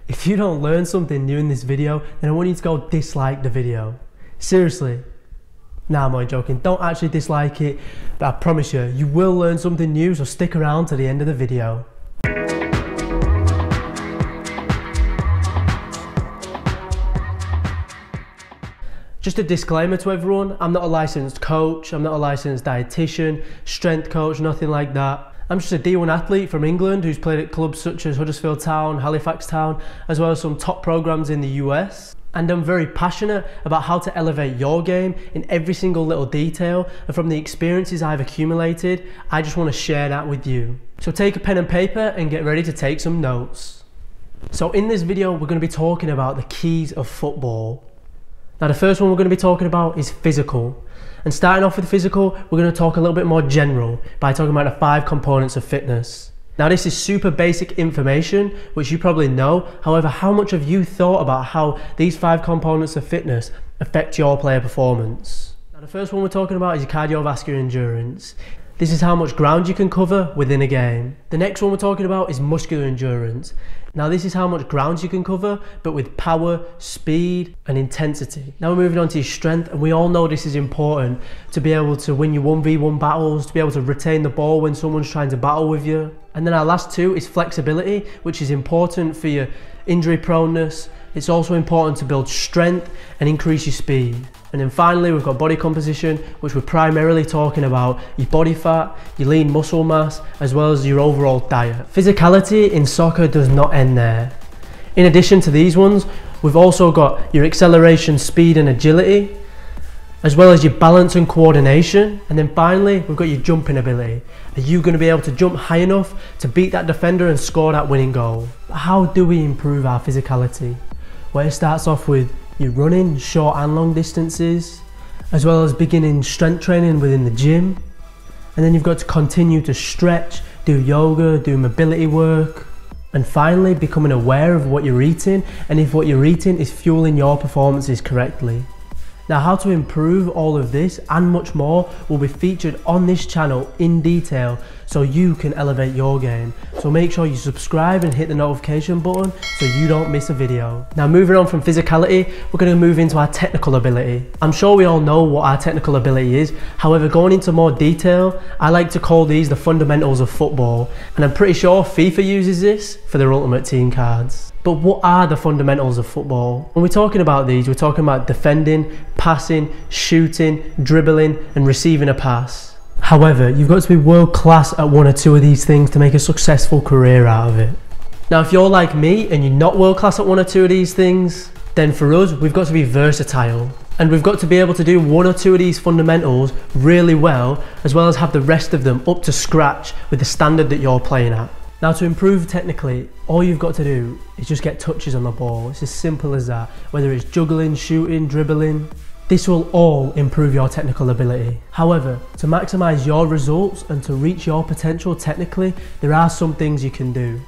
If you don't learn something new in this video, then I want you to go dislike the video. Seriously. Nah, I'm only joking. Don't actually dislike it, but I promise you, you will learn something new, so stick around to the end of the video. Just a disclaimer to everyone, I'm not a licensed coach, I'm not a licensed dietitian, strength coach, nothing like that. I'm just a D1 athlete from England who's played at clubs such as Huddersfield Town, Halifax Town, as well as some top programs in the US. And I'm very passionate about how to elevate your game in every single little detail, and from the experiences I've accumulated, I just want to share that with you. So take a pen and paper and get ready to take some notes. So in this video, we're going to be talking about the keys of football. Now the first one we're going to be talking about is physical. And starting off with physical, we're going to talk a little bit more general by talking about the 5 components of fitness. Now this is super basic information, which you probably know. However, how much have you thought about how these 5 components of fitness affect your player performance? Now the first one we're talking about is your cardiovascular endurance. This is how much ground you can cover within a game. The next one we're talking about is muscular endurance. Now this is how much ground you can cover, but with power, speed and intensity. Now we're moving on to your strength, and we all know this is important to be able to win your 1v1 battles, to be able to retain the ball when someone's trying to battle with you. And then our last 2 is flexibility, which is important for your injury proneness. It's also important to build strength and increase your speed. And then finally, we've got body composition, which we're primarily talking about your body fat, your lean muscle mass, as well as your overall diet. Physicality in soccer does not end there. In addition to these ones, we've also got your acceleration, speed and agility, as well as your balance and coordination. And then finally, we've got your jumping ability. Are you going to be able to jump high enough to beat that defender and score that winning goal? But how do we improve our physicality? Well, it starts off with your running, short and long distances, as well as beginning strength training within the gym. And then you've got to continue to stretch, do yoga, do mobility work, and finally becoming aware of what you're eating and if what you're eating is fueling your performances correctly. Now, how to improve all of this and much more will be featured on this channel in detail so you can elevate your game. So make sure you subscribe and hit the notification button so you don't miss a video. Now moving on from physicality, we're going to move into our technical ability. I'm sure we all know what our technical ability is. However, going into more detail, I like to call these the fundamentals of football. And I'm pretty sure FIFA uses this for their Ultimate Team cards. But what are the fundamentals of football? When we're talking about these, we're talking about defending, passing, shooting, dribbling and receiving a pass. However, you've got to be world class at 1 or 2 of these things to make a successful career out of it. Now if you're like me and you're not world class at 1 or 2 of these things, then for us, we've got to be versatile. And we've got to be able to do 1 or 2 of these fundamentals really well, as well as have the rest of them up to scratch with the standard that you're playing at. Now to improve technically, all you've got to do is just get touches on the ball. It's as simple as that. Whether it's juggling, shooting, dribbling, this will all improve your technical ability. However, to maximise your results and to reach your potential technically, there are some things you can do.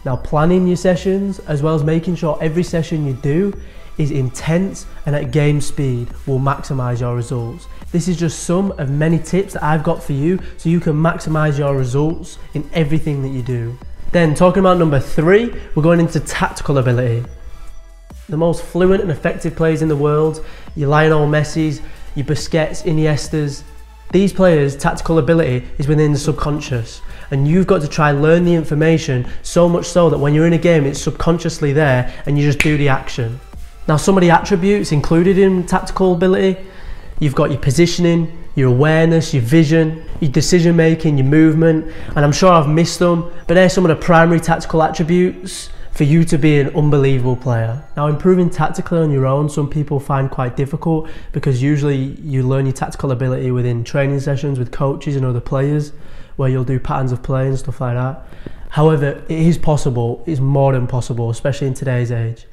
Now planning your sessions, as well as making sure every session you do is intense and at game speed, will maximise your results. This is just some of many tips that I've got for you so you can maximise your results in everything that you do. Then talking about number 3, we're going into tactical ability. The most fluent and effective players in the world, your Lionel Messis, your Busquets, Iniestas, these players' tactical ability is within the subconscious, and you've got to try and learn the information so much so that when you're in a game it's subconsciously there and you just do the action. Now some of the attributes included in tactical ability, you've got your positioning, your awareness, your vision, your decision making, your movement, and I'm sure I've missed them, but they're some of the primary tactical attributes for you to be an unbelievable player. Now improving tactically on your own, some people find quite difficult because usually you learn your tactical ability within training sessions with coaches and other players where you'll do patterns of play and stuff like that. However, it is possible, it's more than possible, especially in today's age.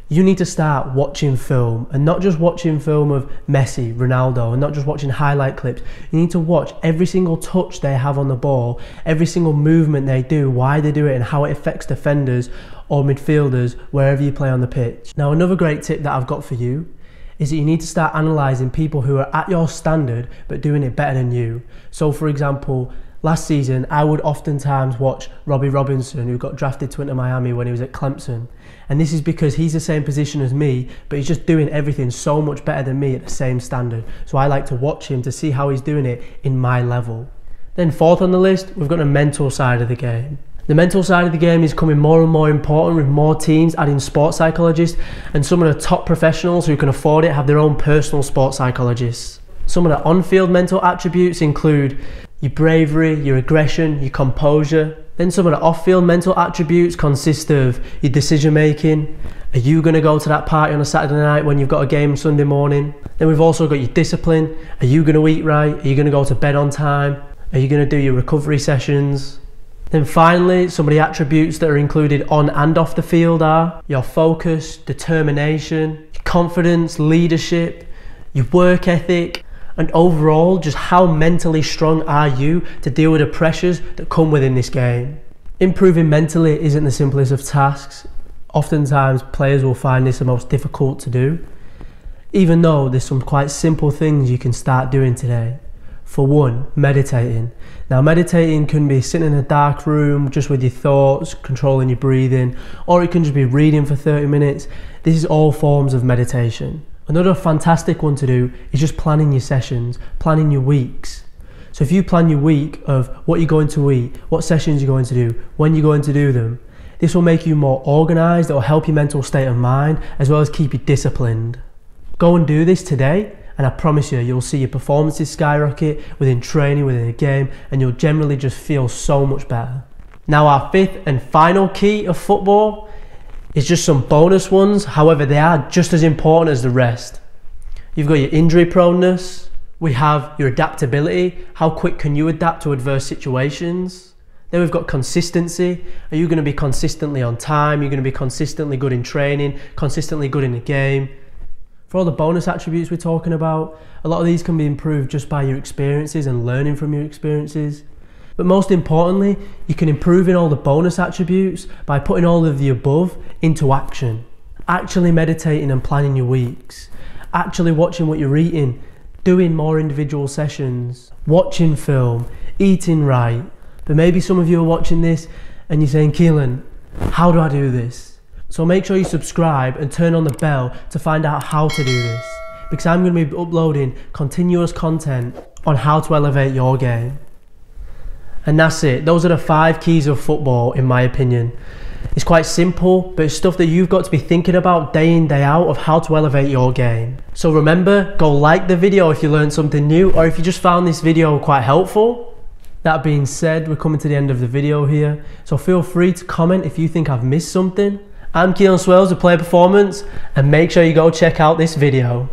You need to start watching film, and not just watching film of Messi, Ronaldo, and not just watching highlight clips. You need to watch every single touch they have on the ball, every single movement they do, why they do it, and how it affects defenders or midfielders wherever you play on the pitch. Now another great tip that I've got for you is that you need to start analysing people who are at your standard but doing it better than you. So for example, Last season, I would oftentimes watch Robbie Robinson, who got drafted to Inter Miami when he was at Clemson. And this is because he's the same position as me, but he's just doing everything so much better than me at the same standard. So I like to watch him to see how he's doing it in my level. Then fourth on the list, we've got the mental side of the game. The mental side of the game is becoming more and more important, with more teams adding sports psychologists, and some of the top professionals who can afford it have their own personal sports psychologists. Some of the on-field mental attributes include your bravery, your aggression, your composure. Then some of the off-field mental attributes consist of your decision making. Are you going to go to that party on a Saturday night when you've got a game Sunday morning? Then we've also got your discipline. Are you going to eat right? Are you going to go to bed on time? Are you going to do your recovery sessions? Then finally, some of the attributes that are included on and off the field are your focus, determination, your confidence, leadership, your work ethic, and overall, just how mentally strong are you to deal with the pressures that come within this game. Improving mentally isn't the simplest of tasks. Oftentimes, players will find this the most difficult to do, even though there's some quite simple things you can start doing today. For one, meditating. Now, meditating can be sitting in a dark room just with your thoughts, controlling your breathing, or it can just be reading for 30 minutes. This is all forms of meditation. Another fantastic one to do is just planning your sessions, planning your weeks. So if you plan your week of what you're going to eat, what sessions you're going to do, when you're going to do them, this will make you more organised. It will help your mental state of mind as well as keep you disciplined. Go and do this today, and I promise you, you'll see your performances skyrocket within training, within a game, and you'll generally just feel so much better. Now, our fifth and final key of football is just some bonus ones. However, they are just as important as the rest. You've got your injury proneness. We have your adaptability. How quick can you adapt to adverse situations? Then we've got consistency. Are you going to be consistently on time? You're going to be consistently good in training, consistently good in the game. For all the bonus attributes we're talking about, a lot of these can be improved just by your experiences and learning from your experiences. But most importantly, you can improve in all the bonus attributes by putting all of the above into action. Actually meditating and planning your weeks. Actually watching what you're eating. Doing more individual sessions. Watching film. Eating right. But maybe some of you are watching this and you're saying, Keelan, how do I do this? So make sure you subscribe and turn on the bell to find out how to do this. Because I'm going to be uploading continuous content on how to elevate your game. And that's it. Those are the 5 keys of football, in my opinion. It's quite simple, but it's stuff that you've got to be thinking about day in, day out of how to elevate your game. So remember, go like the video if you learned something new, or if you just found this video quite helpful. That being said, we're coming to the end of the video here. So feel free to comment if you think I've missed something. I'm Keelan Swales with Player Performance, and make sure you go check out this video.